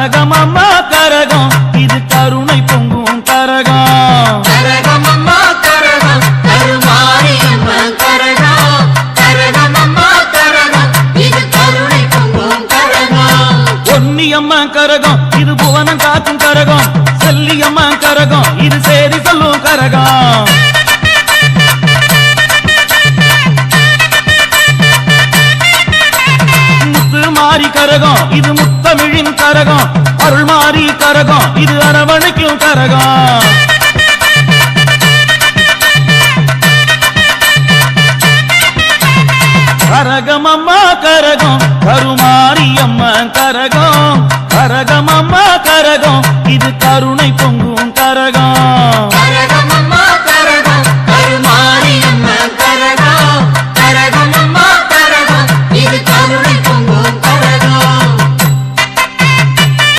கரகமம்மா கரகம் இது கருணை பொங்கும் கரகம் கரகமம்மா கரகம் கருமாரியம்மன் கரகம் கரகமம்மா கரகம் இது கருணை பொங்கும் கரகம் பொன்னியம்மா கரகம் இது புவனம் காக்கும் கரகம் செல்லியம்மா கரகம் இது சேரி சொல்லும் கரகம் முத்துமாரி கரகம் இது முத்தமிழின் கரகம் அருள்மாரி கரகம் இது அரவணைக்கும் கரகம் கரகமம்மா கரகம் கருமாரியம்மன் கரகம் கரகமம்மா கரகம் இது கருணை பொங்கும் கரகம்